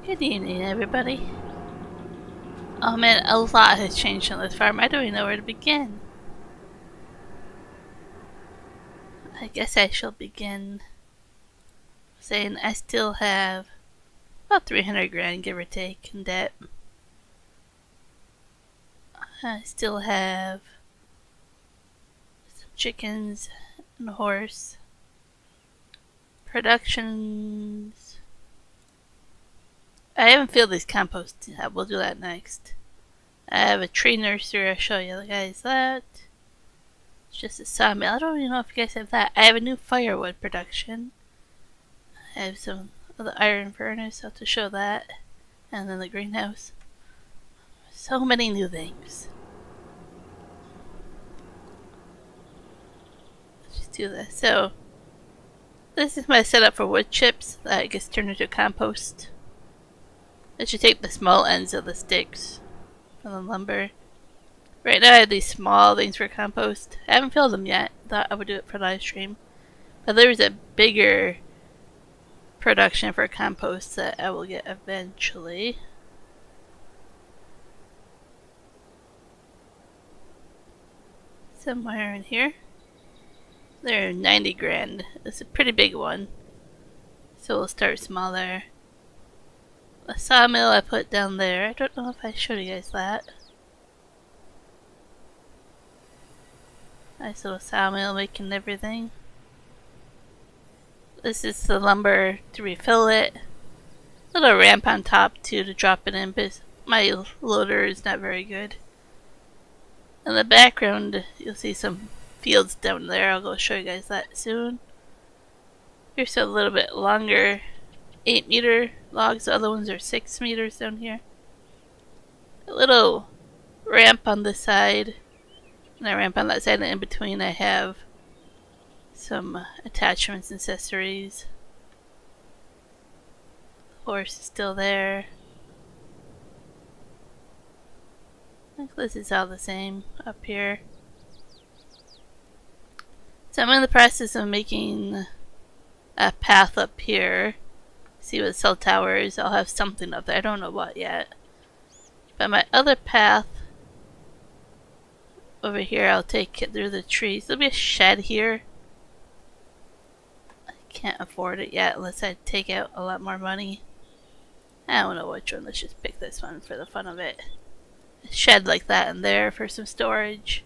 Good evening, everybody. Oh man, a lot has changed on this farm. I don't even know where to begin. I guess I shall begin saying I still have about 300 grand, give or take, in debt. I still have some chickens and a horse. Productions. I haven't filled this compost yet. We'll do that next. I have a tree nursery. I'll show you guys that. It's just a sawmill. I don't even know if you guys have that. I have a new firewood production. I have some of the iron furnace. I'll have to show that. And then the greenhouse. So many new things. Let's just do this. So, this is my setup for wood chips that gets turned into compost. I should take the small ends of the sticks from the lumber. Right now I have these small things for compost. I haven't filled them yet. Thought I would do it for live stream. But there's a bigger production for compost that I will get eventually. Somewhere in here. They're 90 grand. It's a pretty big one. So we'll start smaller. A sawmill I put down there. I don't know if I showed you guys that. Nice little sawmill making everything. This is the lumber to refill it. Little ramp on top too to drop it in, but my loader is not very good. In the background you'll see some fields down there. I'll go show you guys that soon. Here's a little bit longer 8-meter logs. The other ones are 6 meters down here. A little ramp on this side and a ramp on that side, and in between I have some attachments and accessories. The horse is still there. I think this is all the same up here. So I'm in the process of making a path up here. See what cell tower is. I'll have something up there. I don't know what yet. But my other path over here, I'll take it through the trees. There'll be a shed here. I can't afford it yet unless I take out a lot more money. I don't know which one. Let's just pick this one for the fun of it. A shed like that in there for some storage.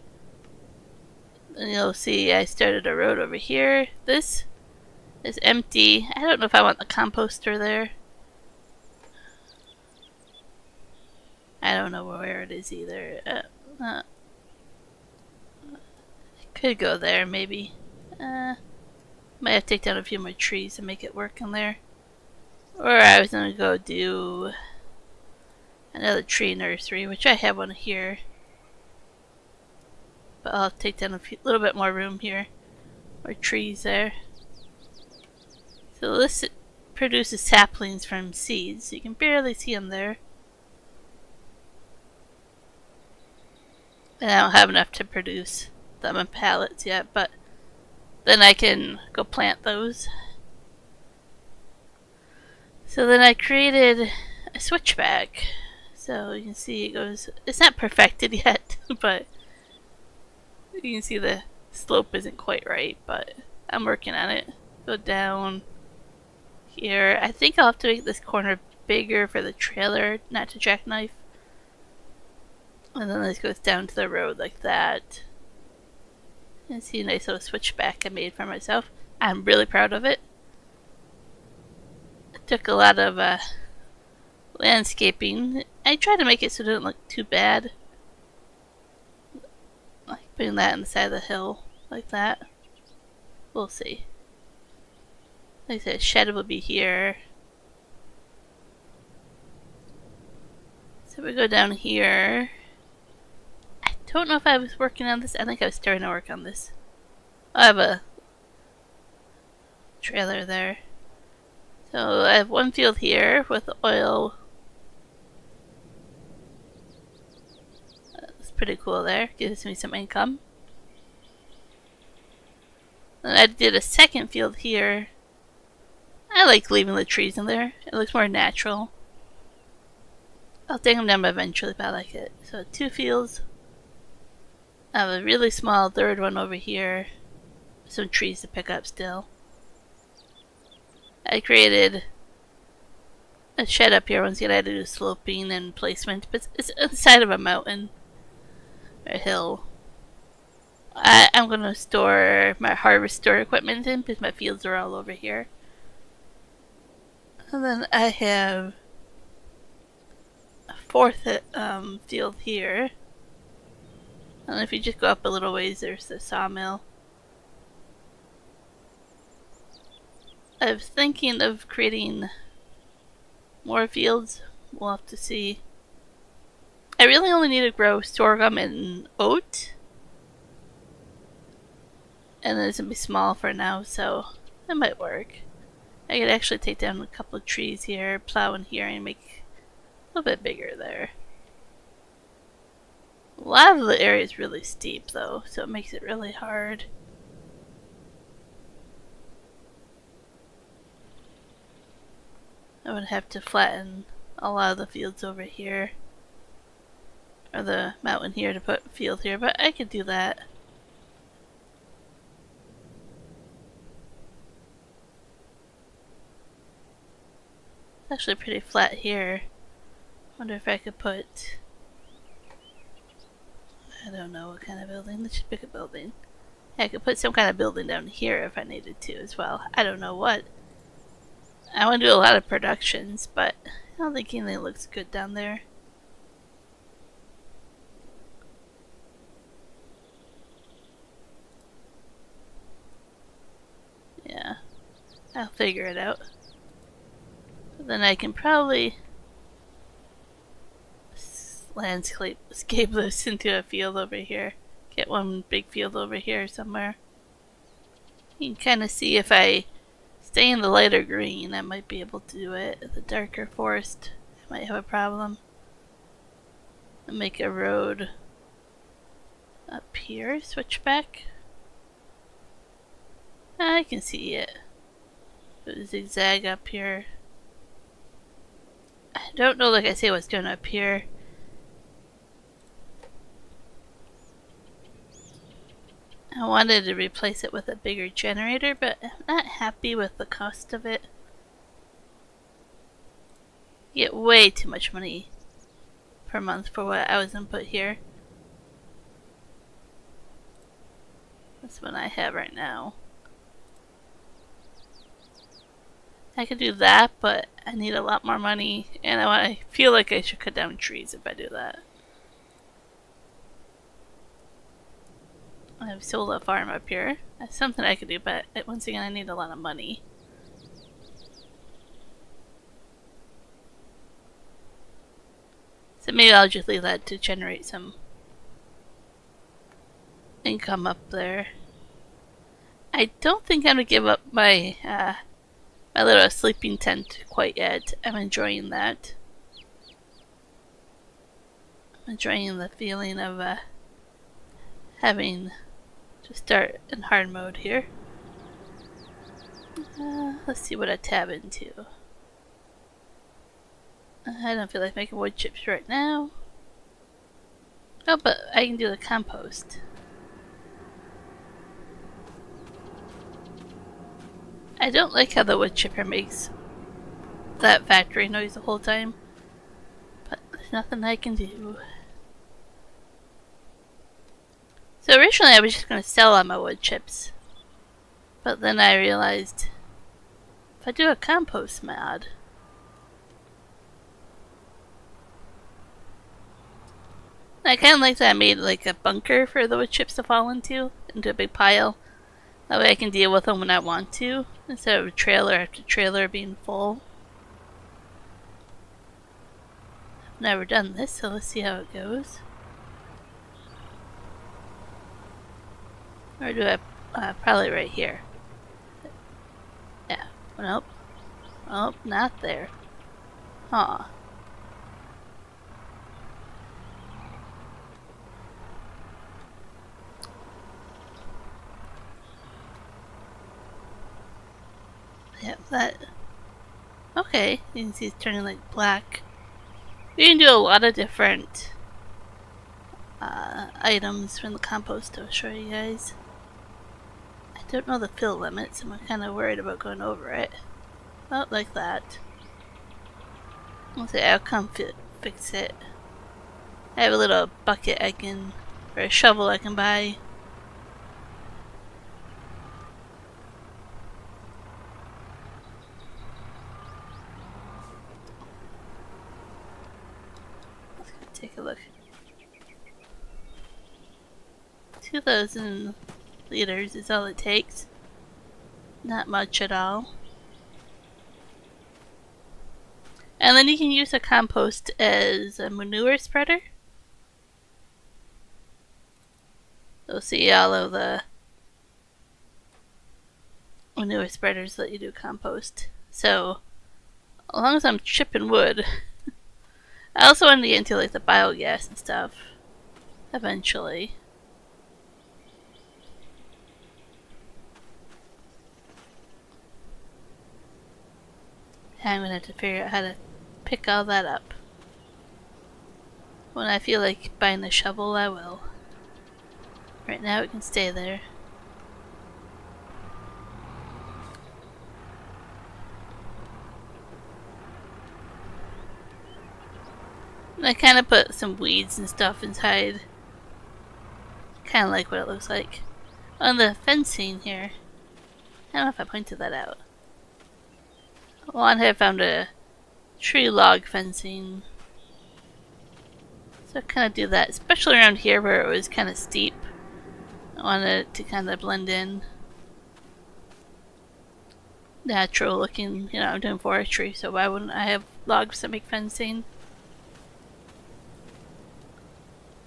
And you'll see I started a road over here. This is empty. I don't know if I want the composter there. I don't know where it is either. Could go there maybe. Might have to take down a few more trees and make it work in there. Or I was gonna go do another tree nursery, which I have one here. But I'll take down a little bit more room here. More trees there. So this produces saplings from seeds. You can barely see them there. And I don't have enough to produce them in pallets yet, but then I can go plant those. So then I created a switchback. So you can see it goes, it's not perfected yet, but you can see the slope isn't quite right, but I'm working on it. Go down here. I think I'll have to make this corner bigger for the trailer, not to jackknife. And then this goes down to the road like that. And see a nice little switchback I made for myself. I'm really proud of it. It took a lot of landscaping. I tried to make it so it didn't look too bad. Like putting that on the side of the hill like that. We'll see. Like I said, shed will be here. So we go down here. I don't know if I was working on this. I think I was starting to work on this. I have a trailer there. So I have one field here with oil. That's pretty cool there. Gives me some income. And I did a second field here. I like leaving the trees in there. It looks more natural. I'll take them down eventually, but I like it. So 2 fields. I have a really small third one over here. Some trees to pick up still. I created a shed up here once again. I had to do sloping and placement, but it's inside of a mountain or a hill. I'm going to store my harvester equipment in because my fields are all over here. And then I have a 4th field here. And if you just go up a little ways, there's the sawmill. I was thinking of creating more fields. We'll have to see. I really only need to grow sorghum and oat. And it's going to be small for now, so it might work. I could actually take down a couple of trees here, plow in here, and make a little bit bigger there. A lot of the area is really steep though, so it makes it really hard. I would have to flatten a lot of the fields over here. Or the mountain here to put a field here, but I could do that. It's actually pretty flat here. Wonder if I could put... I don't know what kind of building. Let's just pick a building. Yeah, I could put some kind of building down here if I needed to as well. I don't know what. I want to do a lot of productions, but I don't think anything looks good down there. Yeah, I'll figure it out. Then I can probably landscape this into a field over here. Get one big field over here somewhere. You can kind of see if I stay in the lighter green, I might be able to do it. The darker forest, I might have a problem. I'll make a road up here, switch back. I can see it. Put a zigzag up here. I don't know, like I say, what's going up here. I wanted to replace it with a bigger generator, but I'm not happy with the cost of it. You get way too much money per month for what I was input here. That's what I have right now. I could do that, but I need a lot more money, and I feel like I should cut down trees if I do that. I have solar farm up here. That's something I could do, but once again, I need a lot of money. So maybe I'll just leave that to generate some income up there. I don't think I'm gonna give up my my little sleeping tent quite yet. I'm enjoying that. I'm enjoying the feeling of having to start in hard mode here. Let's see what I tab into. I don't feel like making wood chips right now. Oh, but I can do the compost. I don't like how the wood chipper makes that factory noise the whole time, but there's nothing I can do. So originally I was just going to sell all my wood chips, but then I realized if I do a compost mod, I kind of like that I made like a bunker for the wood chips to fall into a big pile. That way I can deal with them when I want to, instead of trailer after trailer being full. I've never done this, so let's see how it goes. Or do I, probably right here. Yeah, nope. Oh, not there. Huh. Yeah, that... Okay, you can see it's turning like black. You can do a lot of different items from the compost. I'll show you guys. I don't know the fill limits, so I'm kind of worried about going over it. Not like that. I'll say I'll come fix it. I have a little bucket or a shovel I can buy. Let's go take a look. 2,000 liters is all it takes. Not much at all. And then you can use the compost as a manure spreader. You'll see all of the manure spreaders that you do compost. So, as long as I'm chipping wood, I also want to get into like the biogas and stuff eventually. I'm gonna have to figure out how to pick all that up. When I feel like buying a shovel, I will. Right now it can stay there. And I kind of put some weeds and stuff inside. Kind of like what it looks like. On the fencing here. I don't know if I pointed that out. One had found a tree log fencing. So I kind of do that, especially around here where it was kind of steep. I wanted it to kind of blend in. Natural looking, you know, I'm doing forestry, so why wouldn't I have logs that make fencing?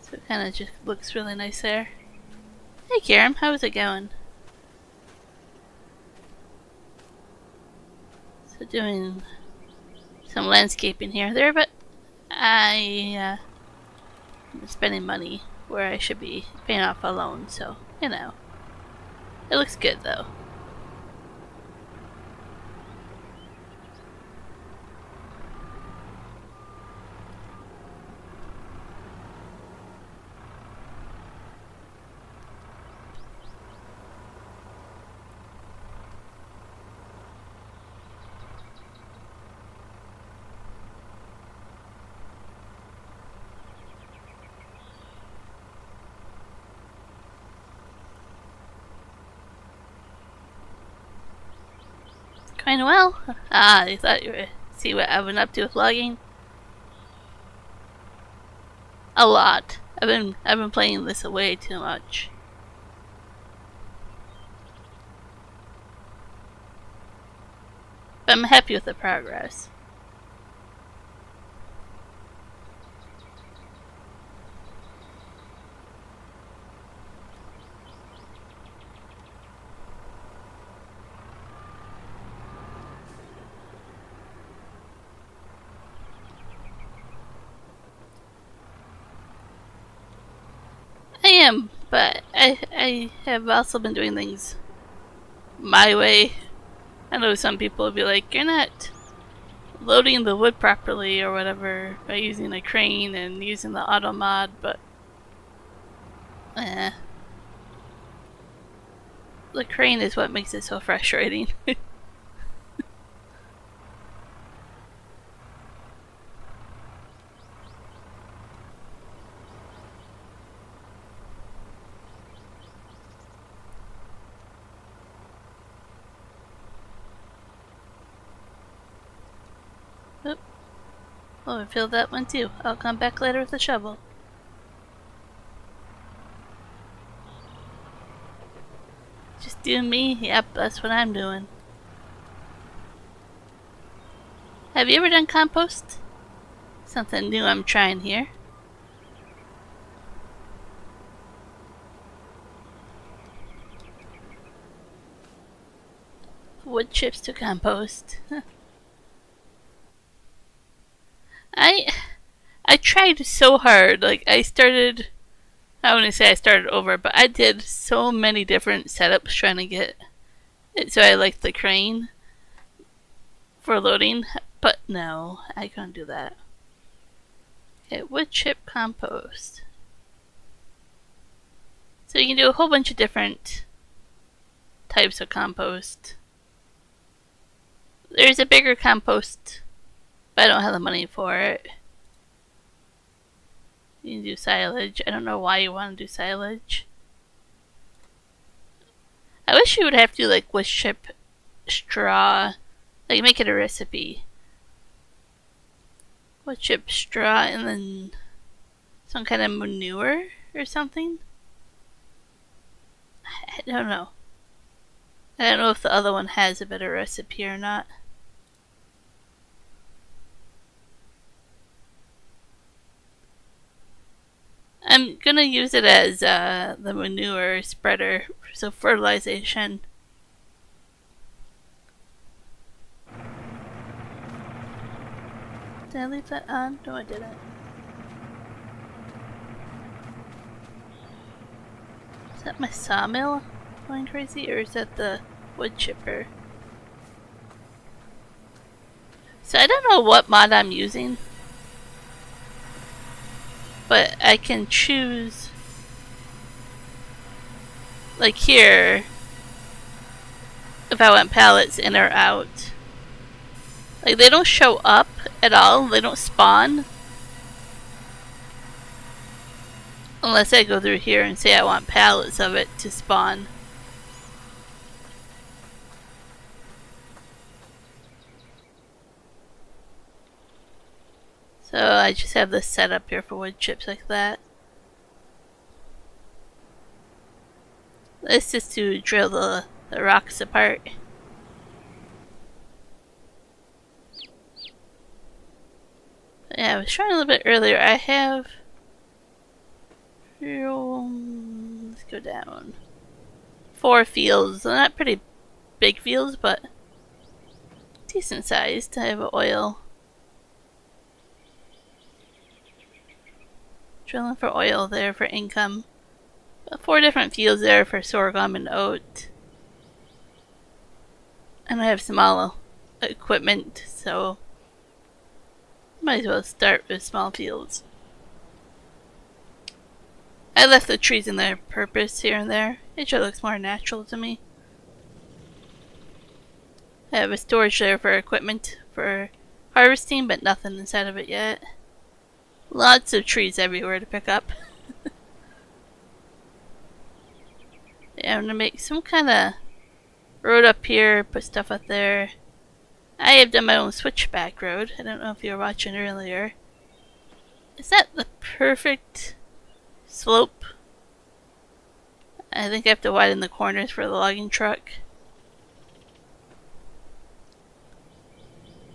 So it kind of just looks really nice there. Hey Karen, how's it going? So doing some landscaping here there, but I'm spending money where I should be paying off a loan, so, you know. It looks good though. Going well. Ah, you thought you were see what I've been up to with logging? A lot. I've been playing this way too much. But I'm happy with the progress. I am, but I have also been doing things my way. I know some people will be like, you're not loading the wood properly or whatever by using a crane and using the auto mod, but the crane is what makes it so frustrating. Oh, I filled that one too. I'll come back later with a shovel. Just do me? Yep, that's what I'm doing. Have you ever done compost? Something new I'm trying here. Wood chips to compost. I tried so hard. Like I wouldn't say I started over, but I did so many different setups trying to get it so I liked the crane for loading, but no, I couldn't do that. Okay, wood chip compost. So you can do a whole bunch of different types of compost. There's a bigger compost, but I don't have the money for it. You can do silage. I don't know why you want to do silage. I wish you would have to do like wood chip straw. Like make it a recipe. Wood chip straw and then some kind of manure or something. I don't know. I don't know if the other one has a better recipe or not. I'm gonna use it as the manure spreader, so fertilization. Did I leave that on? No, I didn't. Is that my sawmill going crazy, or is that the wood chipper? So I don't know what mod I'm using, but I can choose, like here, if I want pallets in or out. Like they don't show up at all, they don't spawn. Unless I go through here and say I want pallets of it to spawn. So I just have this set up here for wood chips like that. This is to drill the rocks apart. Yeah, I was trying a little bit earlier. I have... let's go down. 4 fields. They're not pretty big fields, but decent sized. I have oil. Drilling for oil there for income. 4 different fields there for sorghum and oat. And I have small equipment, so might as well start with small fields. I left the trees in their purpose here and there. It just looks more natural to me. I have a storage there for equipment for harvesting, but nothing inside of it yet. Lots of trees everywhere to pick up. Yeah, I'm gonna make some kind of road up here, put stuff up there. I have done my own switchback road. I don't know if you were watching earlier. Is that the perfect slope? I think I have to widen the corners for the logging truck.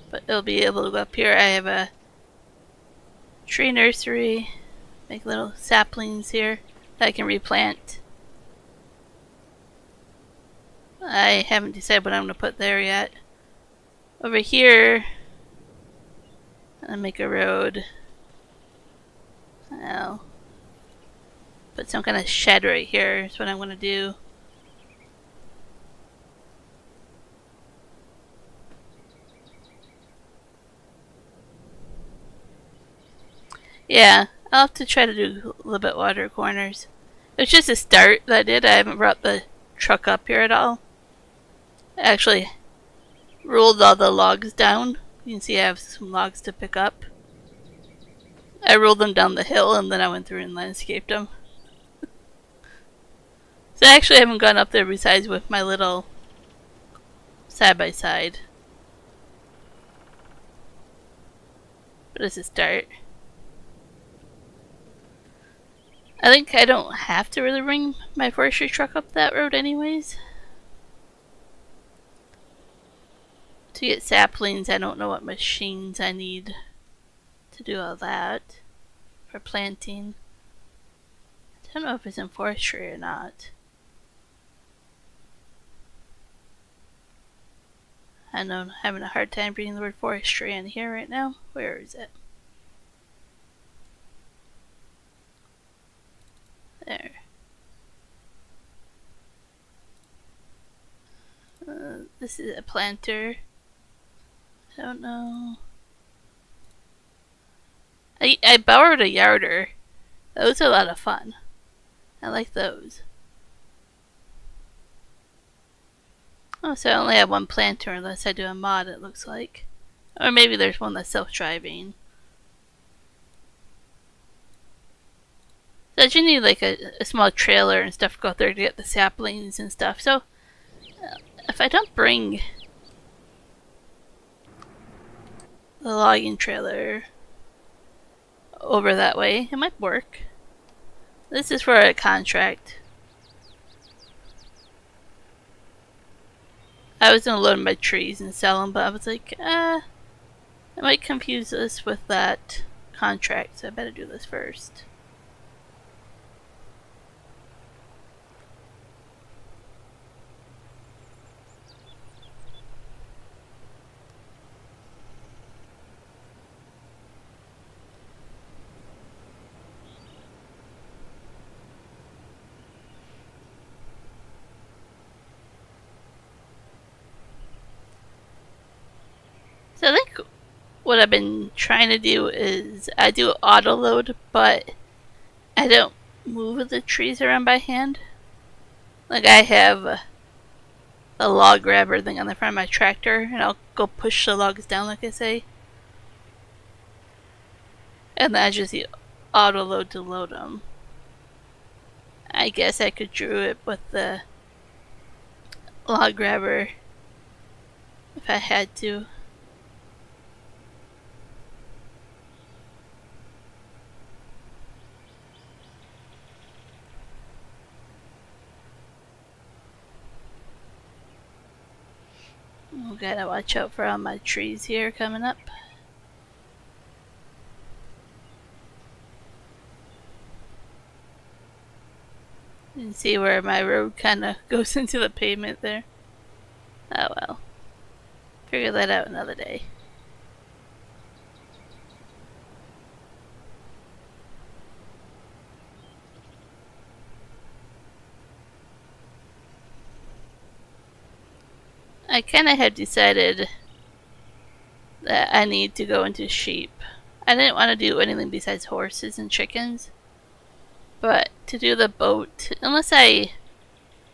But it'll be able to go up here. I have a tree nursery. Make little saplings here that I can replant. I haven't decided what I'm going to put there yet. Over here, I'll make a road. I'll put some kind of shed right here is what I'm going to do. Yeah, I'll have to try to do a little bit wider corners. It's just a start that I did. I haven't brought the truck up here at all. I actually rolled all the logs down. You can see I have some logs to pick up. I rolled them down the hill and then I went through and landscaped them. So I actually haven't gone up there besides with my little side-by-side. But it's a start. I think I don't have to really bring my forestry truck up that road anyways. To get saplings, I don't know what machines I need to do all that for planting. I don't know if it's in forestry or not. I know I'm having a hard time reading the word forestry in here right now. Where is it? There. This is a planter. I don't know. I borrowed a yarder. Those are a lot of fun. I like those. Oh, so I only have one planter unless I do a mod, it looks like. Or maybe there's one that's self-driving. So you need like a small trailer and stuff to go out there to get the saplings and stuff. So if I don't bring the logging trailer over that way, it might work. This is for a contract. I was gonna load my trees and sell them, but I was like, I might confuse this with that contract, so I better do this first. So I think what I've been trying to do is I do auto load, but I don't move the trees around by hand. Like I have a log grabber thing on the front of my tractor, and I'll go push the logs down like I say. And then I just use auto load to load them. I guess I could drew it with the log grabber if I had to. Oh, gotta watch out for all my trees here coming up. You can see where my road kind of goes into the pavement there. Oh well. Figure that out another day. I kind of had decided that I need to go into sheep. I didn't want to do anything besides horses and chickens. But to do the boat, unless I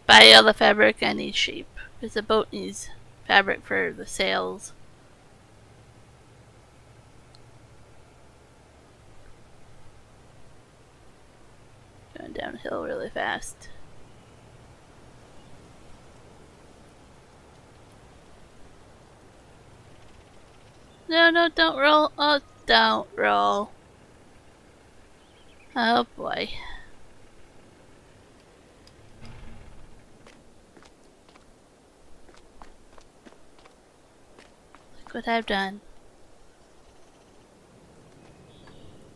buy all the fabric, I need sheep. Because the boat needs fabric for the sails. Going downhill really fast. No, don't roll. Oh, don't roll. Oh boy. Look what I've done.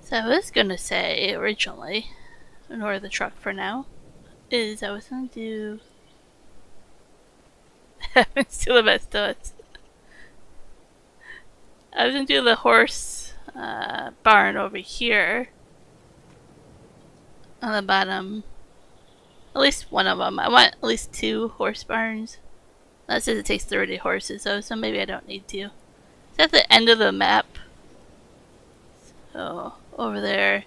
So I was gonna say originally, ignore the truck for now, is I was gonna do happens to the best of us. I was gonna do the horse barn over here on the bottom. At least one of them. I want at least 2 horse barns. That says it takes 30 horses though, so maybe I don't need to. It's at the end of the map. So, over there.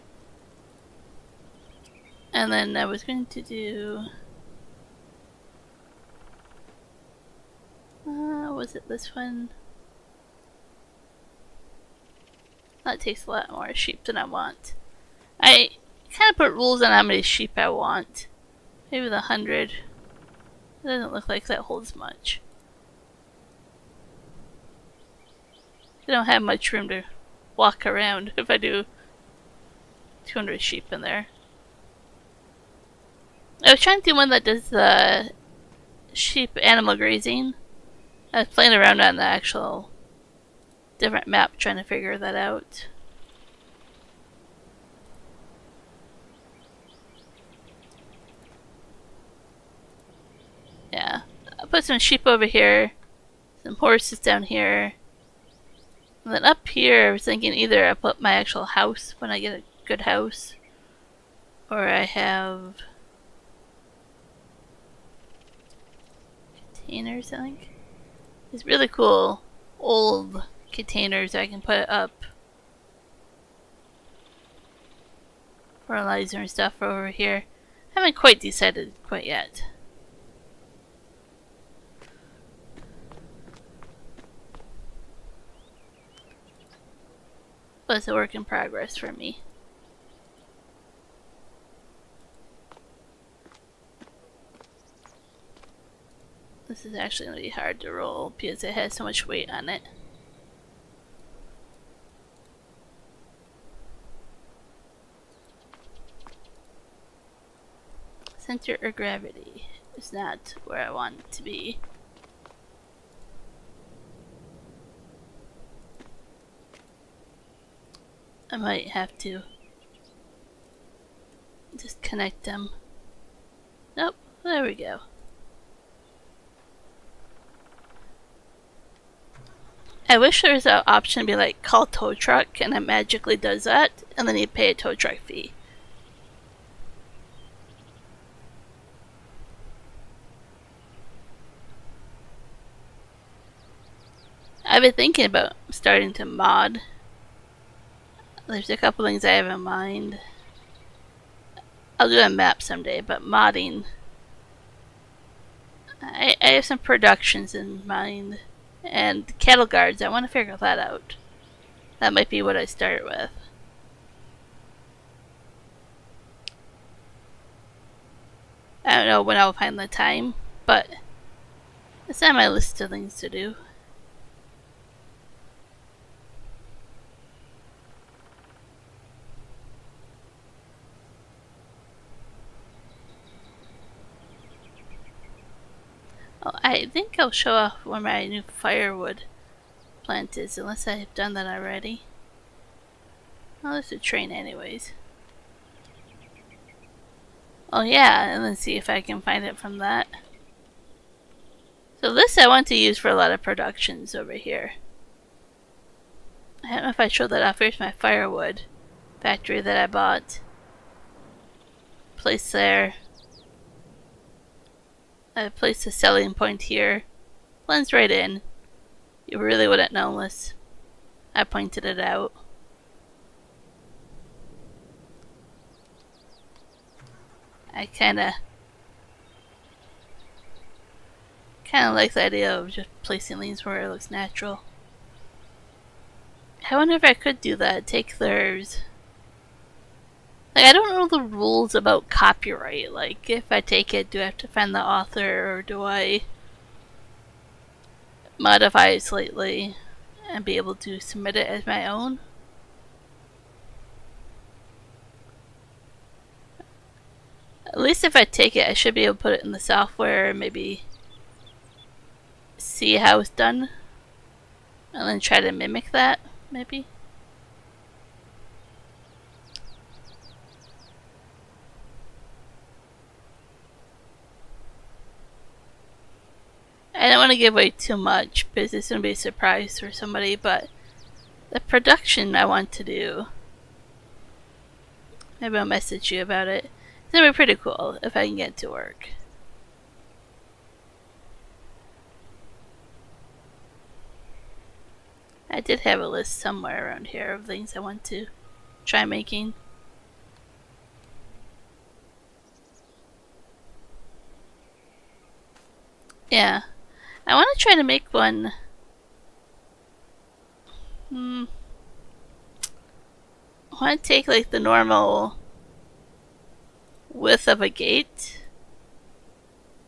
And then I was going to do... was it this one? That takes a lot more sheep than I want. I kind of put rules on how many sheep I want. Maybe the 100. It doesn't look like that holds much. I don't have much room to walk around if I do 200 sheep in there. I was trying to do one that does the sheep animal grazing. I was playing around on the actual different map trying to figure that out. Yeah, I'll put some sheep over here, some horses down here, and then up here I was thinking either I put my actual house when I get a good house, or I have containers, I think. These really cool old containers I can put up. fertilizer and stuff over here. Haven't quite decided quite yet. But it's a work in progress for me. This is actually going to be hard to roll because it has so much weight on it. Center of gravity is not where I want it to be. I might have to just connect them. Nope, there we go. I wish there was an option to be like call tow truck and it magically does that and then you pay a tow truck fee. I've been thinking about starting to mod. There's a couple things I have in mind. I'll do a map someday, but modding, I have some productions in mind. And cattle guards, I want to figure that out. That might be what I start with. I don't know when I'll find the time, but it's on my list of things to do. Oh, I think I'll show off where my new firewood plant is, unless I've done that already. Well, there's a train anyways. Oh yeah, and then see if I can find it from that. So this I want to use for a lot of productions over here. I don't know if I showed that off. Here's my firewood factory that I bought. Place there. I placed a selling point here. Blends right in. You really wouldn't know unless I pointed it out. I kinda like the idea of just placing these where it looks natural. I wonder if I could do that. Take theirs. Like, I don't know the rules about copyright. Like, if I take it, do I have to find the author, or do I modify it slightly and be able to submit it as my own? At least if I take it, I should be able to put it in the software and maybe see how it's done. And then try to mimic that, maybe. I don't want to give away too much because it's going to be a surprise for somebody, but the production I want to do, maybe I'll message you about it. It's going to be pretty cool if I can get it to work. I did have a list somewhere around here of things I want to try making. Yeah. I want to try to make one. I want to take like the normal width of a gate.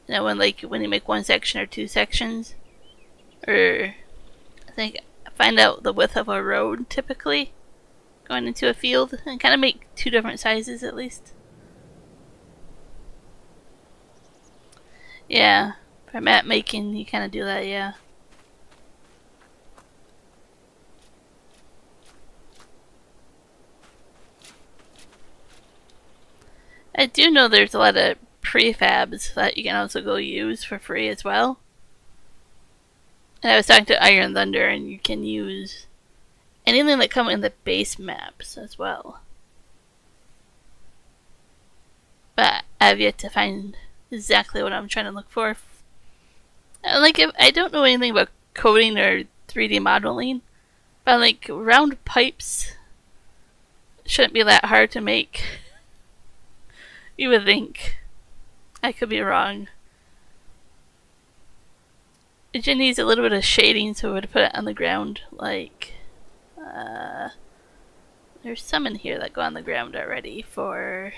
You know, when you make one section or two sections, or I think find out the width of a road typically going into a field, and kind of make two different sizes at least. Yeah. For map making, you kind of do that, yeah. I do know there's a lot of prefabs that you can also go use for free as well. And I was talking to Iron Thunder, and you can use anything that come in the base maps as well. But I've yet to find exactly what I'm trying to look for. Like, if I don't know anything about coding or 3D modeling, but like round pipes shouldn't be that hard to make. You would think. I could be wrong. It just needs a little bit of shading, so we would put it on the ground. Like, there's some in here that go on the ground already for.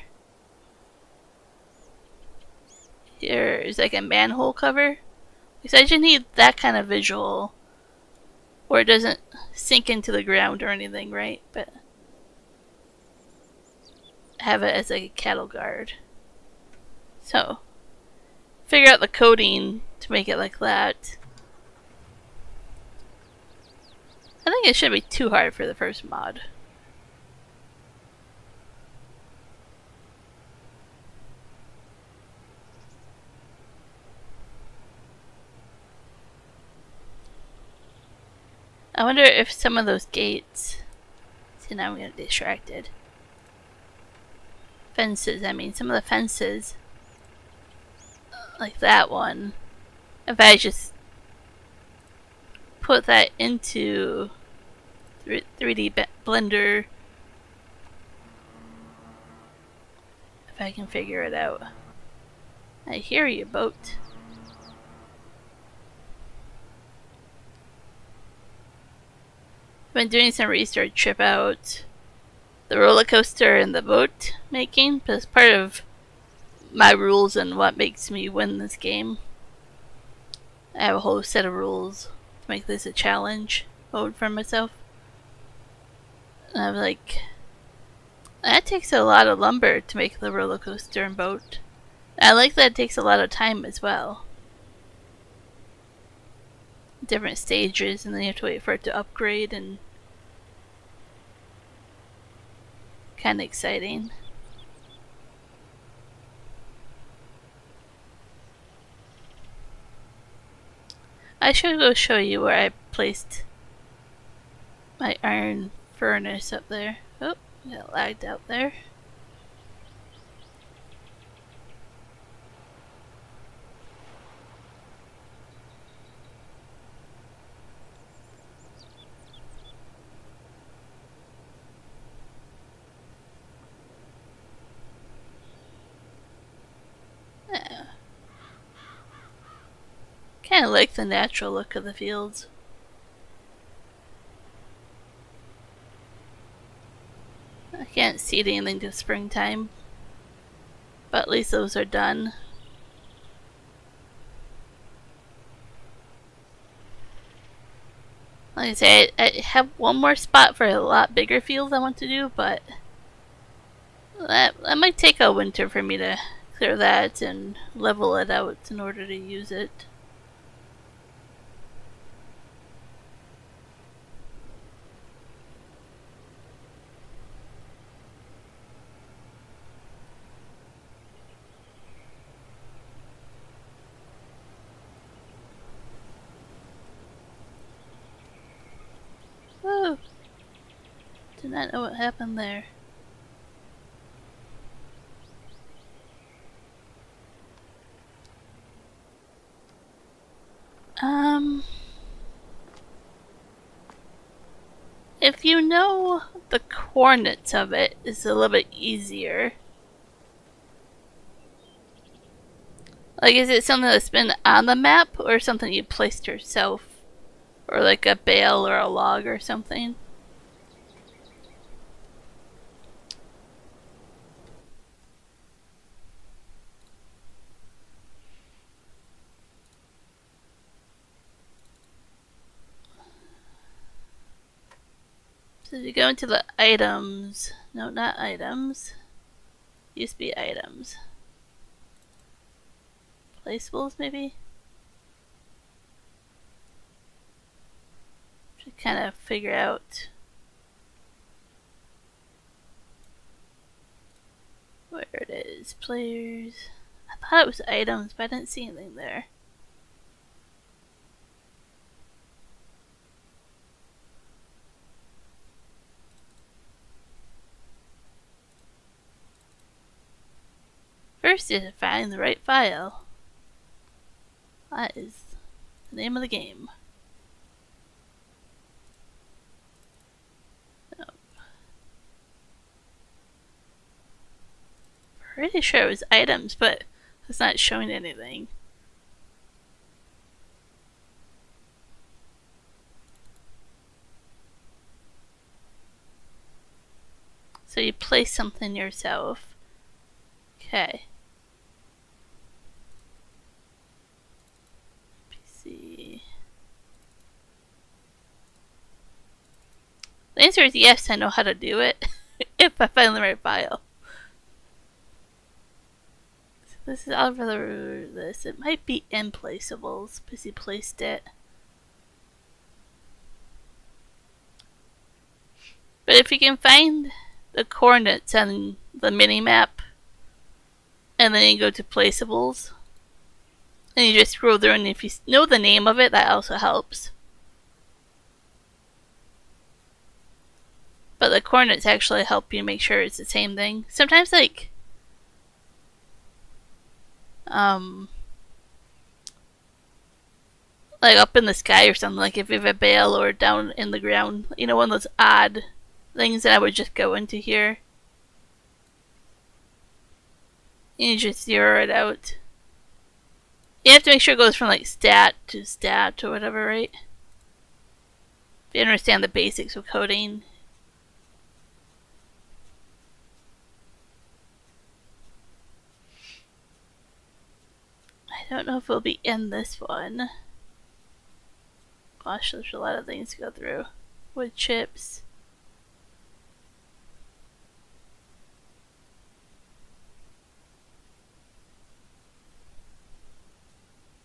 Here's like a manhole cover. Because I just need that kind of visual where it doesn't sink into the ground or anything, right? But have it as like a cattle guard. So, figure out the coding to make it like that. I think it shouldn't be too hard for the first mod. I wonder if some of those gates. See, now I'm getting distracted. Fences, I mean, some of the fences. Like that one. If I just put that into 3D Blender. If I can figure it out. I hear you, boat. I've been doing some research about the roller coaster and the boat making, but it's part of my rules and what makes me win this game. I have a whole set of rules to make this a challenge mode for myself. And I'm like, that takes a lot of lumber to make the roller coaster and boat. I like that it takes a lot of time as well. Different stages, and then you have to wait for it to upgrade, and kind of exciting. I should go show you where I placed my iron furnace up there. Oh, got lagged out there. Kind of like the natural look of the fields. I can't see anything till springtime, but at least those are done. Like I say, I have one more spot for a lot bigger fields I want to do, but that might take a winter for me to clear that and level it out in order to use it. Whoa! Did not know what happened there. If you know the coordinates of it, it's a little bit easier. Like, is it something that's been on the map, or something you placed yourself? Or like a bale or a log or something? So you go into the items. No, not items. Used to be items. Placeables, maybe? Should kind of figure out where it is. Players. I thought it was items, but I didn't see anything there. First is to find the right file. That is the name of the game. Pretty sure it was items, but it's not showing anything. So you place something yourself. Okay. PC. The answer is yes, I know how to do it. If I find the right file. So this is all over this. It might be in placeables because you placed it. But if you can find the coordinates on the mini map and then you go to placeables and you just scroll through, and if you know the name of it, that also helps. But the coordinates actually help you make sure it's the same thing. Sometimes like up in the sky or something, like if you have a bale or down in the ground, you know, one of those odd things that I would just go into here. And you just zero it out. You have to make sure it goes from like stat to stat or whatever, right? If you understand the basics of coding. I don't know if it'll be in this one. Gosh, there's a lot of things to go through. Wood chips.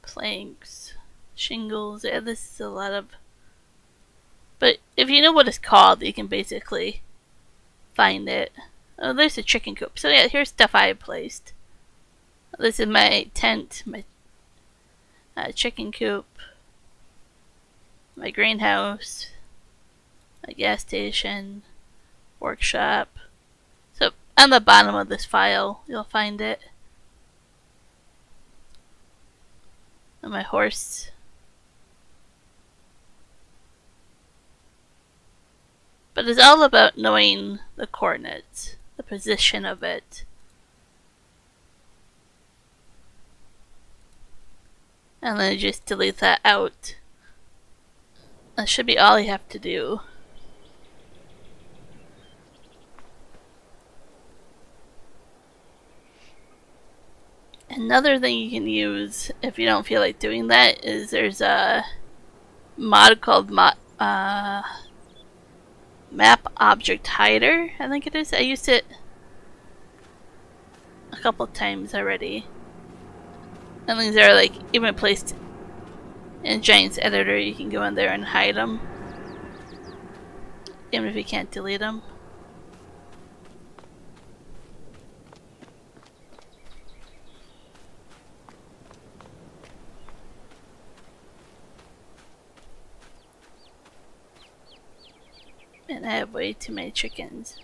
Planks. Shingles. Yeah, this is a lot of... But if you know what it's called, you can basically find it. Oh, there's a chicken coop. So yeah, here's stuff I placed. This is my tent, my chicken coop, my greenhouse, my gas station, workshop. So on the bottom of this file, you'll find it. And my horse. But it's all about knowing the coordinates, the position of it. And then just delete that out. That should be all you have to do. Another thing you can use if you don't feel like doing that is there's a mod called Map Object Hider, I think it is. I used it a couple times already. And these are like even placed in Giant's editor. You can go in there and hide them, even if you can't delete them. And I have way too many chickens.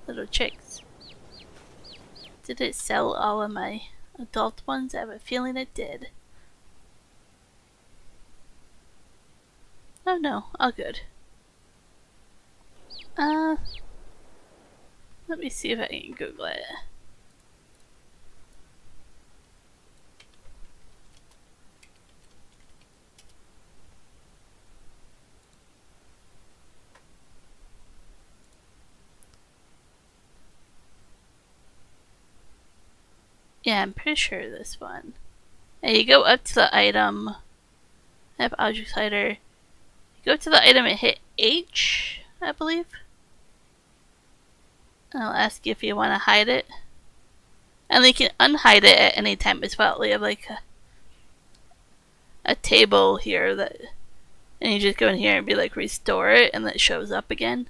Little chicks. Did it sell all of my adult ones? I have a feeling it did. Oh no, all good. Let me see if I can Google it. Yeah, I'm pretty sure this one. And you go up to the item, Map Object Slider. You go to the item and hit H, I believe. And I'll ask you if you want to hide it. And you can unhide it at any time as well. We have like a table here that, and you just go in here and be like restore it, and that shows up again.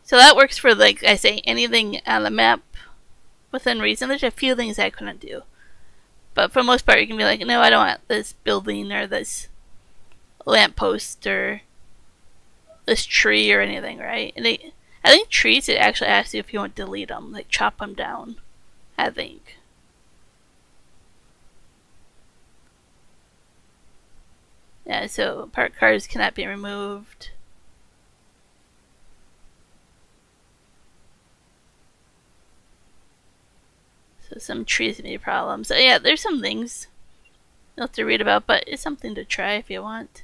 So that works for, like I say, anything on the map within reason. There's a few things I couldn't do, but for the most part you can be like, no, I don't want this building or this lamppost or this tree or anything, right? And I think trees, it actually asks you if you want to delete them, like chop them down, I think. Yeah, so parked cars cannot be removed. So some trees may be problems. So yeah, there's some things you'll have to read about, but it's something to try if you want.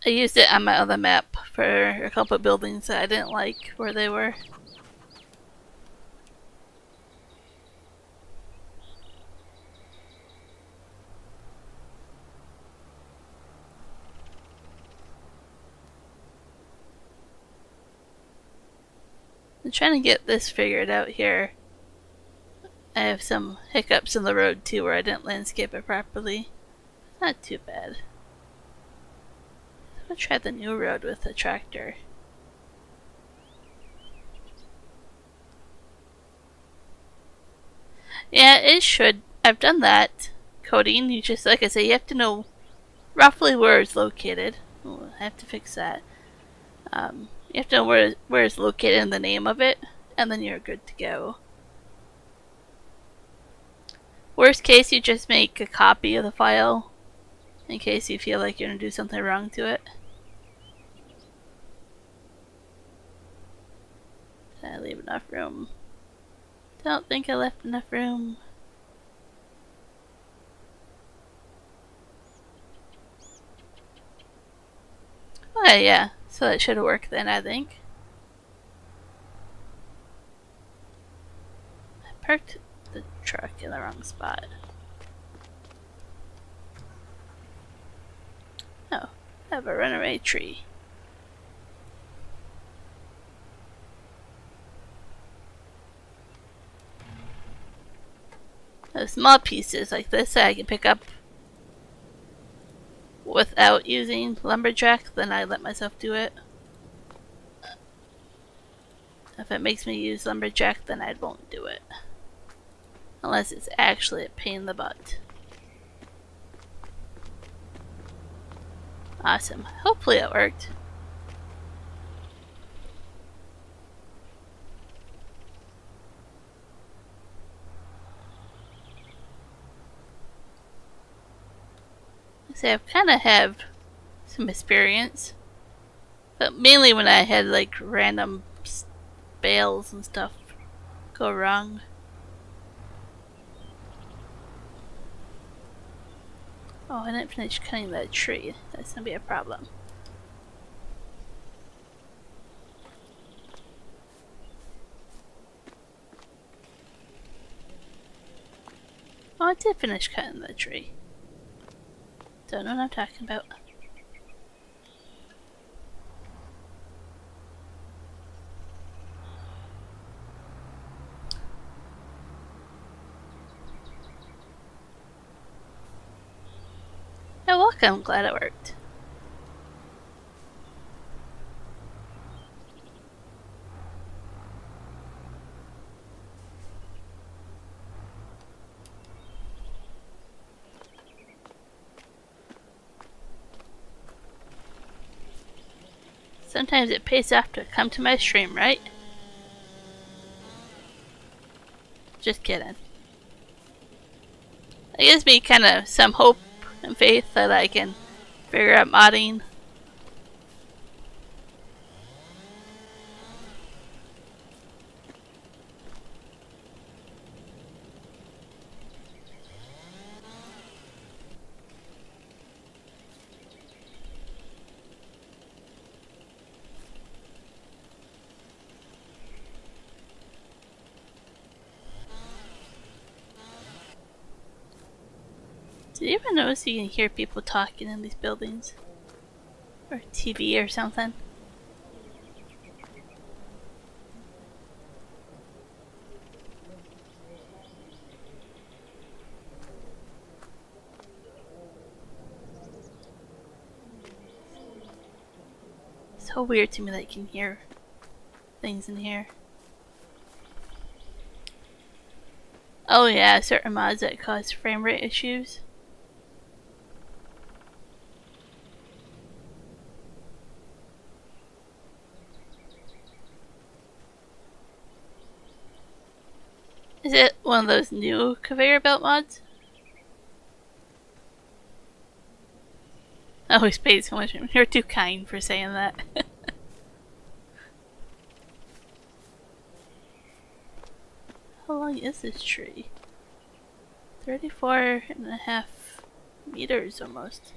I used it on my other map for a couple of buildings that I didn't like where they were. I'm trying to get this figured out here. I have some hiccups in the road too where I didn't landscape it properly. Not too bad. I'll try the new road with the tractor. Yeah, it should. I've done that. Coding, you just, like I say, you have to know roughly where it's located. Ooh, I have to fix that. You have to know where it's located and the name of it, and then you're good to go. Worst case, you just make a copy of the file in case you feel like you're going to do something wrong to it. Did I leave enough room? Don't think I left enough room. Okay, yeah, so that should have worked then, I think. I parked the truck in the wrong spot. Oh, I have a runaway tree. Those small pieces like this I can pick up without using lumberjack, then I let myself do it. If it makes me use lumberjack, then I won't do it. Unless it's actually a pain in the butt. Awesome. Hopefully it worked. See, I kind of have some experience, but mainly when I had like random bales and stuff go wrong. Oh, I didn't finish cutting that tree. That's gonna be a problem. Oh, I did finish cutting the tree. Don't know what I'm talking about. Oh, welcome. I'm glad it worked. Sometimes it pays off to come to my stream, right? Just kidding. It gives me kind of some hope and faith that I can figure out modding. Did you ever notice you can hear people talking in these buildings? Or TV or something? So weird to me that you can hear things in here. Oh yeah, certain mods that cause frame rate issues. Is it one of those new conveyor belt mods? always paid so much. You're too kind for saying that. How long is this tree? 34.5 meters almost.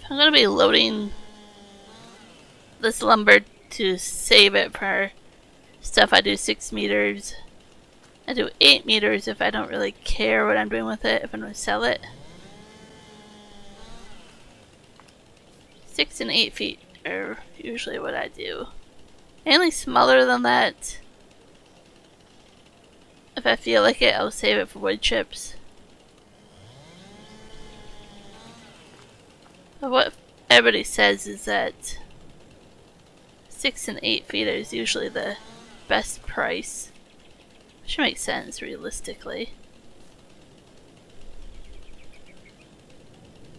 I'm gonna be loading this lumber to save it for stuff. I do 6 meters. I do 8 meters if I don't really care what I'm doing with it, if I'm gonna sell it. 6 and 8 feet are usually what I do. Anything smaller than that, if I feel like it, I'll save it for wood chips. But what everybody says is that 6 and 8 feet is usually the best price. Which makes sense realistically.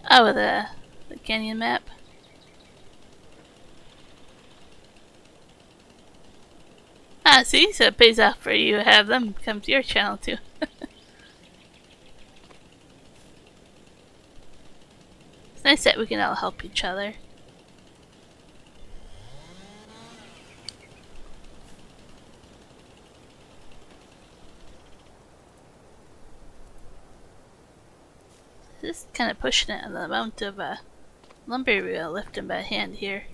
Oh, the canyon map. Ah, see, so it pays off for you to have them come to your channel too. It's nice that we can all help each other. Just kind of pushing it on the amount of lumber we are lifting by hand here.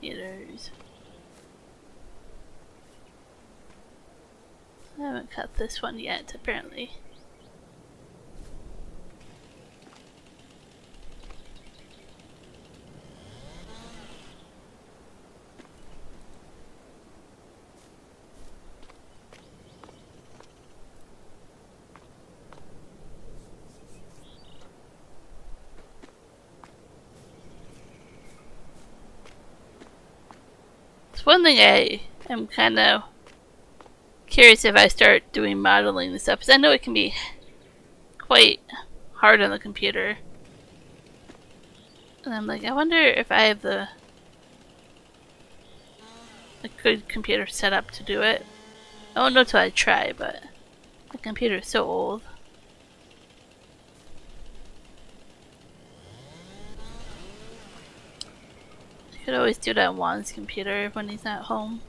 Meters. I haven't cut this one yet, apparently. It's one thing I am kind of curious if I start doing modeling and stuff, because I know it can be quite hard on the computer. And I'm like, I wonder if I have a good computer set up to do it. I won't know till I try, but the computer is so old. I could always do that on Juan's computer when he's not home.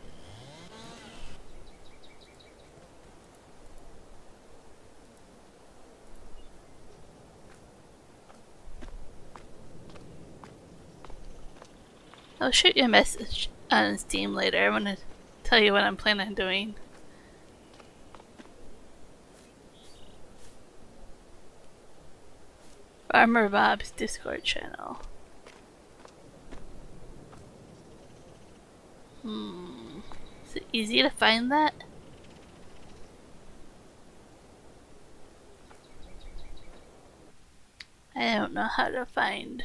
I'll shoot you a message on Steam later. I want to tell you what I'm planning on doing. Farmer Bob's Discord channel. Is it easy to find that? I don't know how to find.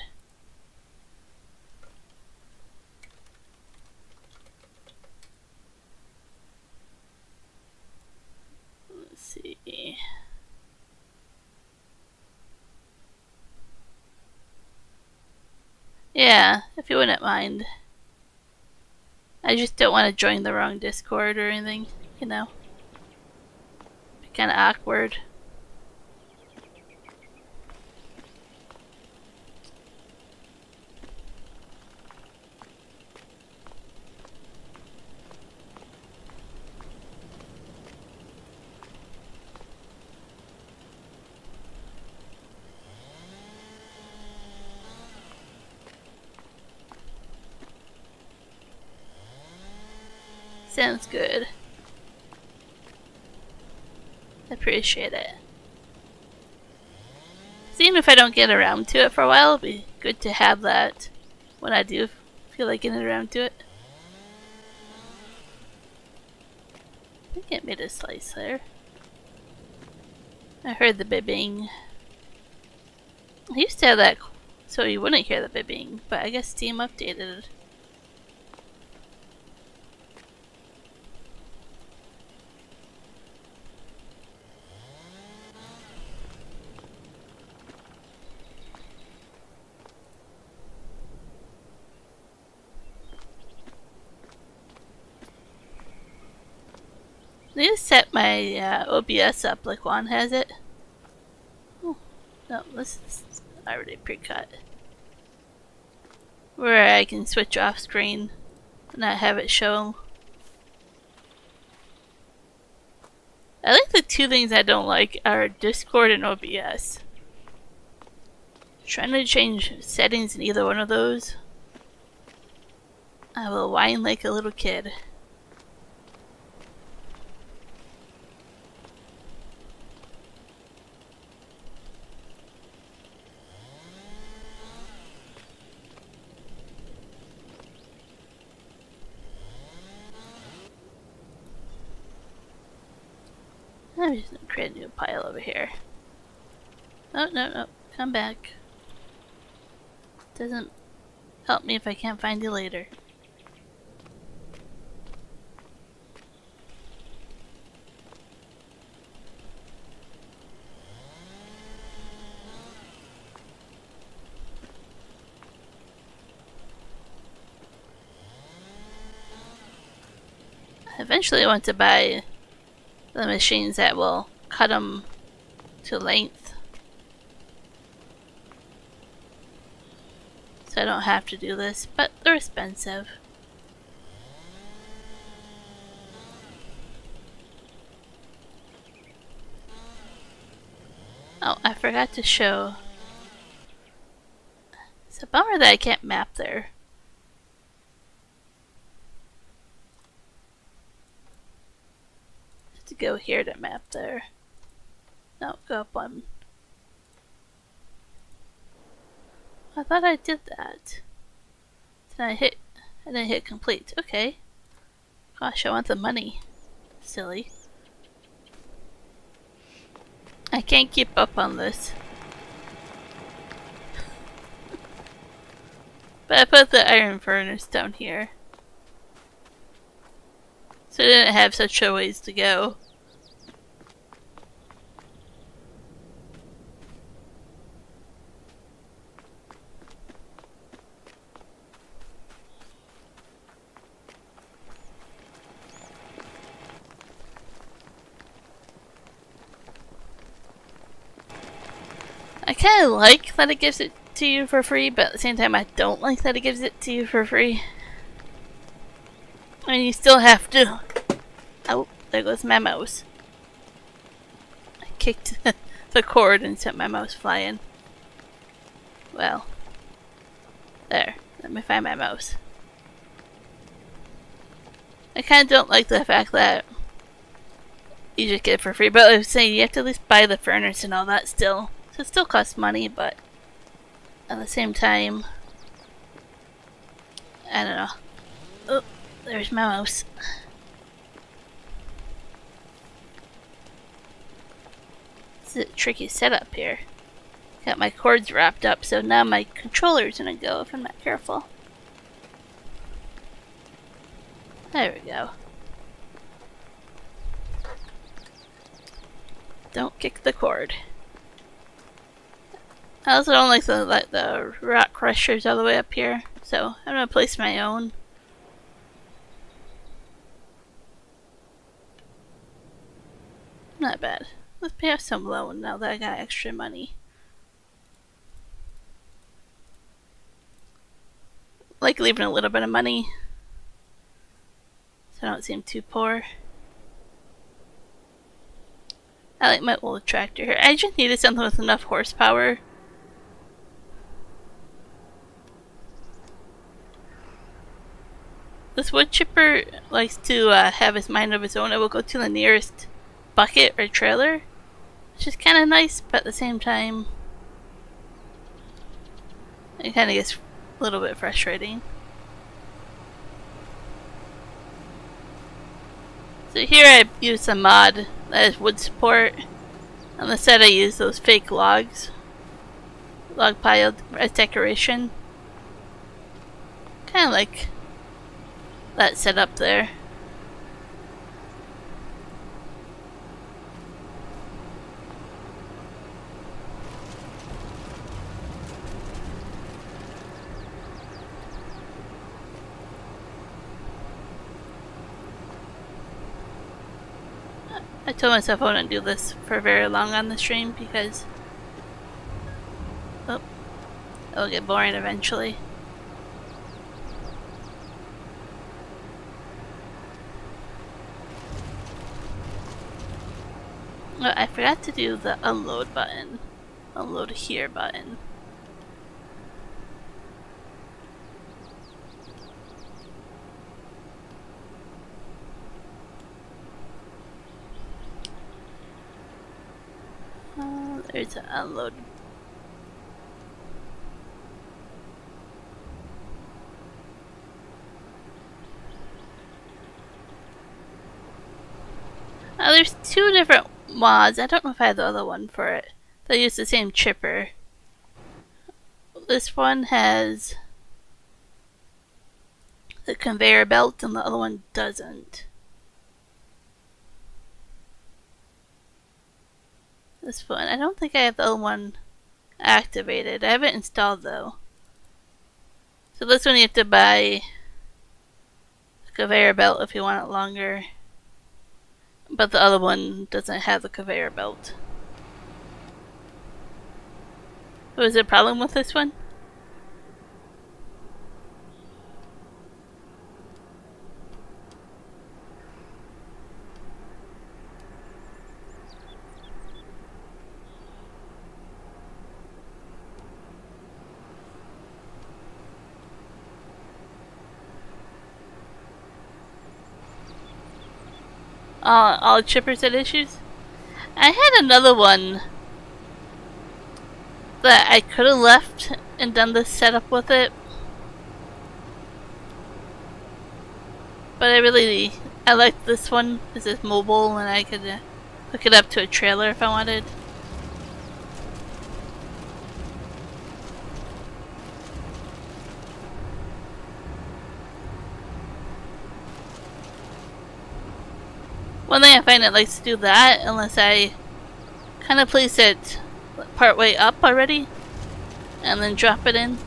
Let's see. Yeah, if you wouldn't mind. I just don't want to join the wrong Discord or anything, you know. Be kind of awkward. Sounds good. Appreciate it. Seeing if I don't get around to it for a while, it'll be good to have that when I do feel like getting around to it. I think it made a slice there. I heard the bibbing. I used to have that so you wouldn't hear the bibbing, but I guess Steam updated it. I need to set my OBS up like Juan has it. Oh, no, this is already pre-cut. Where I can switch off screen and not have it show. I think the two things I don't like are Discord and OBS. Trying to change settings in either one of those, I will whine like a little kid. I'm just gonna create a new pile over here. Oh, no, come back. Doesn't help me if I can't find you later. I eventually want to buy the machines that will cut them to length, so I don't have to do this, but they're expensive. Oh, I forgot to show. It's a bummer that I can't map there. To go here to map there. No, go up one. I thought I did that. Then I didn't hit complete. Okay. Gosh, I want the money. Silly. I can't keep up on this. But I put the iron furnace down here, so I didn't have such a ways to go. I kind of like that it gives it to you for free, but at the same time I don't like that it gives it to you for free. I mean, you still have to... Oh, there goes my mouse. I kicked the cord and sent my mouse flying. Well, there. Let me find my mouse. I kind of don't like the fact that you just get it for free, but I was saying you have to at least buy the furnace and all that still. So it still costs money, but at the same time, I don't know. Oh, there's my mouse. This is a tricky setup here. Got my cords wrapped up, so now my controller's gonna go if I'm not careful. There we go. Don't kick the cord. I also don't like the rock crushers all the way up here, so I'm gonna place my own. Not bad. Let's pay off some loan now that I got extra money. Like leaving a little bit of money, so I don't seem too poor. I like my old tractor here. I just needed something with enough horsepower. This wood chipper likes to have his mind of his own. It will go to the nearest bucket or trailer, which is kind of nice, but at the same time, it kind of gets a little bit frustrating. So here I use a mod that has wood support. On the set I use those fake logs. Log pile as decoration. Kinda like that setup there. I told myself I wouldn't do this for very long on the stream because it'll get boring eventually. Oh, I forgot to do the unload button. Unload here button. There's an unload. There's two different mods. I don't know if I have the other one for it. They use the same chipper. This one has the conveyor belt and the other one doesn't. This one, I don't think I have the other one activated. I have it installed though. So this one you have to buy a conveyor belt if you want it longer. But the other one doesn't have the conveyor belt. Was there a problem with this one? All chippers had issues? I had another one that I could have left and done the setup with it. But I liked this one because it's mobile and I could hook it up to a trailer if I wanted. One thing I find it likes to do that unless I kind of place it part way up already and then drop it in.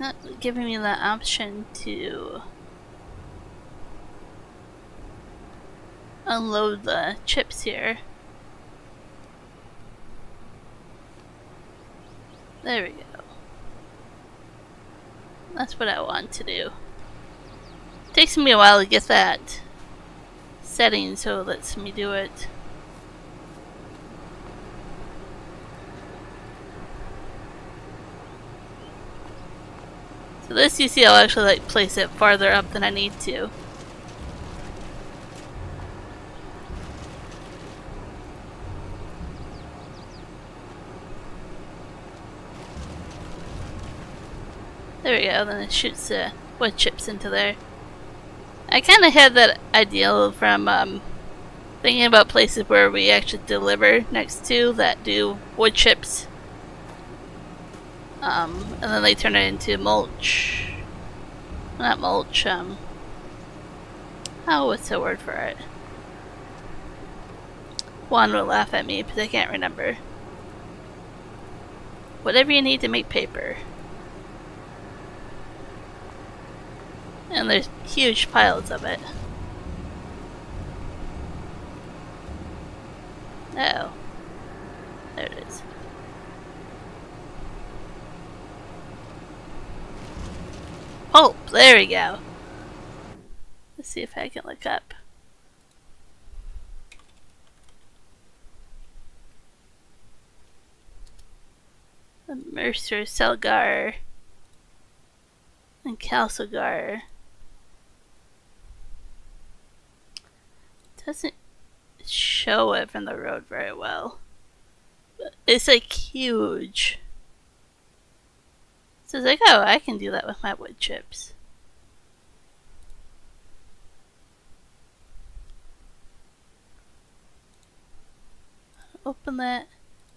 Not giving me the option to unload the chips here. There we go. That's what I want to do. Takes me a while to get that setting, so it lets me do it. So this, you see, I'll actually place it farther up than I need to. There we go, then it shoots wood chips into there. I kind of had that idea from thinking about places where we actually deliver next to that do wood chips. And then they turn it into mulch. Not mulch, what's the word for it? Juan will laugh at me because I can't remember. Whatever you need to make paper. And there's huge piles of it. Oh. There it is. Oh, there we go. Let's see if I can look up. The Mercer Selgar and Calcigar. Doesn't show it from the road very well. But it's like huge. So it's like, oh, I can do that with my wood chips. Open that,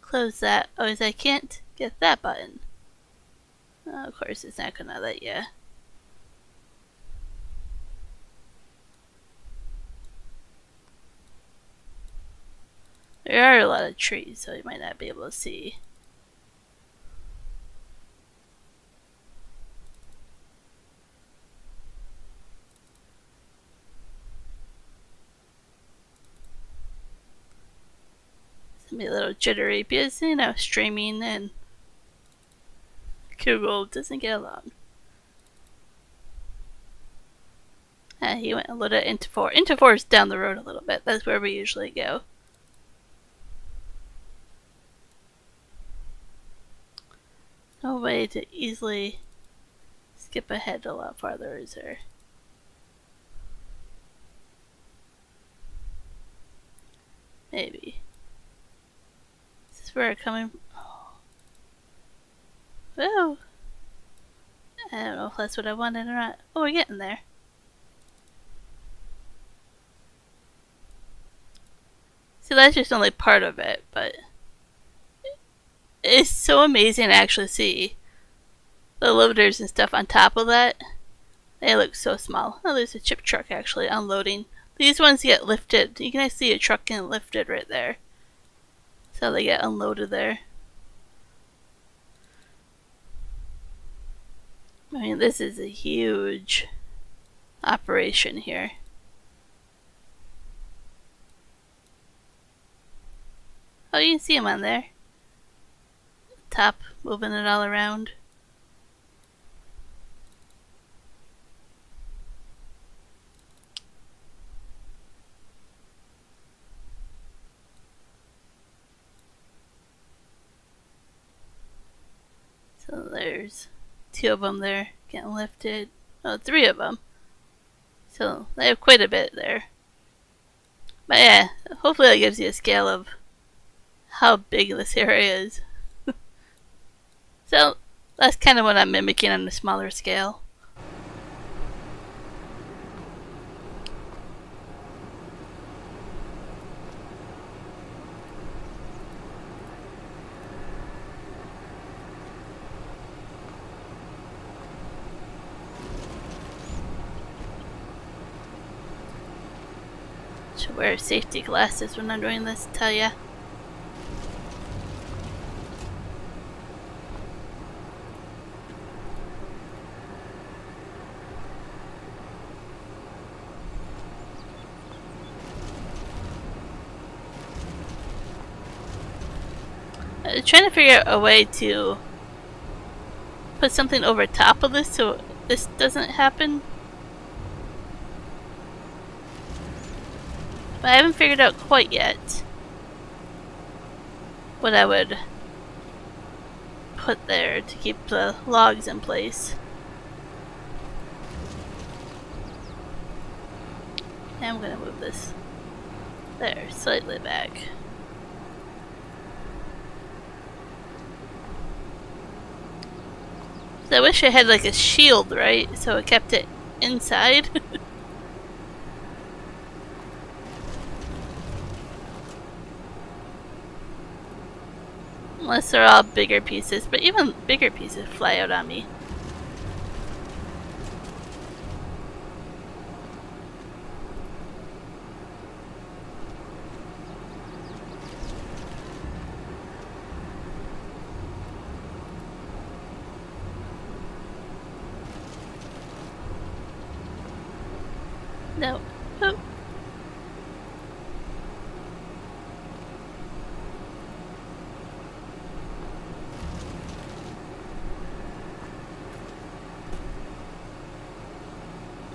close that. Oh, I can't get that button. Oh, of course, it's not gonna let you. There are a lot of trees, so you might not be able to see. be a little jittery because, you know, streaming and Google doesn't get along. He went a little into 4. Into 4 is down the road a little bit. That's where we usually go. No way to easily skip ahead a lot farther, is there? Maybe. Is this where we're coming? Oh. I don't know if that's what I wanted or not. Oh, we're getting there. See, that's just only part of it, but it's so amazing to actually see the loaders and stuff on top of that. They look so small. Oh, there's a chip truck actually unloading. These ones get lifted. You can see a truck getting lifted right there. So they get unloaded there. I mean, this is a huge operation here. Oh, you can see them on there. Top, moving it all around. So there's 2 of them there getting lifted. Oh, 3 of them. So they have quite a bit there. But yeah, hopefully that gives you a scale of how big this area is. So that's kind of what I'm mimicking on a smaller scale. Should wear safety glasses when I'm doing this, tell ya. Trying to figure out a way to put something over top of this so this doesn't happen. But I haven't figured out quite yet what I would put there to keep the logs in place. Now I'm gonna move this there, slightly back. So I wish I had like a shield, right? So it kept it inside. Unless they're all bigger pieces, but even bigger pieces fly out on me. No. Oh.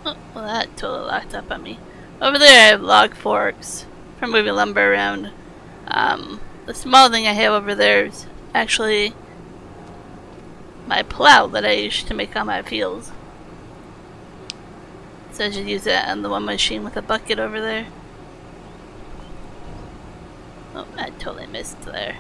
Oh, well, that totally locked up on me. Over there I have log forks for moving lumber around. The small thing I have over there is actually my plow that I use to make all my fields. So I should use that on the one machine with a bucket over there. Oh, I totally missed there.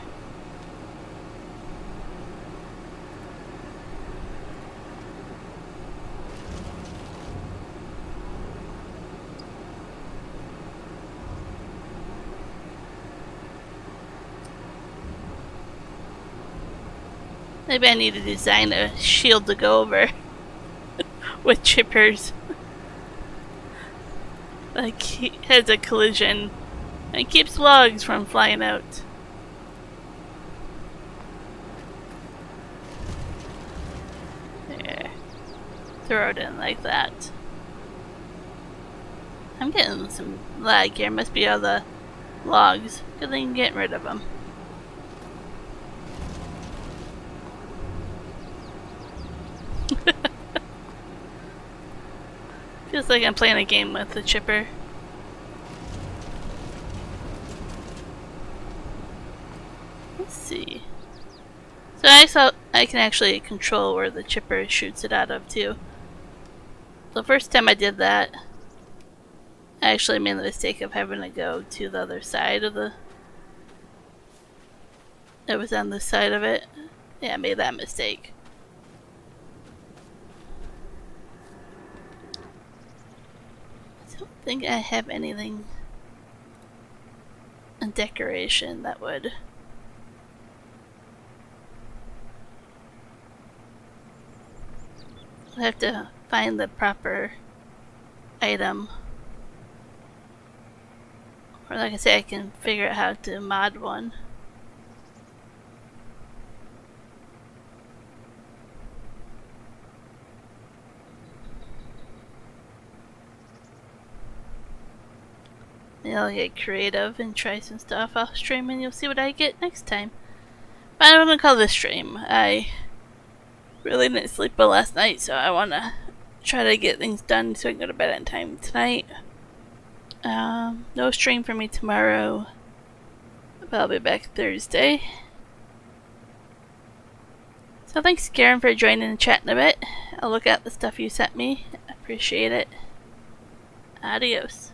Maybe I need to design a shield to go over with chippers. Like, he has a collision and keeps logs from flying out. There. Throw it in like that. I'm getting some lag here. Must be all the logs. Good thing getting rid of them. Feels like I'm playing a game with the chipper. Let's see. So I can actually control where the chipper shoots it out of too. The first time I did that, I actually made the mistake of having to go to the other side of the... It was on this side of it. Yeah, I made that mistake. I don't think I have anything in decoration that would... I have to find the proper item. Or like I say, I can figure out how to mod one. Maybe I'll get creative and try some stuff off stream and you'll see what I get next time. But I'm gonna call this stream. I really didn't sleep well last night, so I wanna try to get things done so I can go to bed on time tonight. No stream for me tomorrow, but I'll be back Thursday. So thanks, Karen, for joining and chatting a bit. I'll look at the stuff you sent me. I appreciate it. Adios.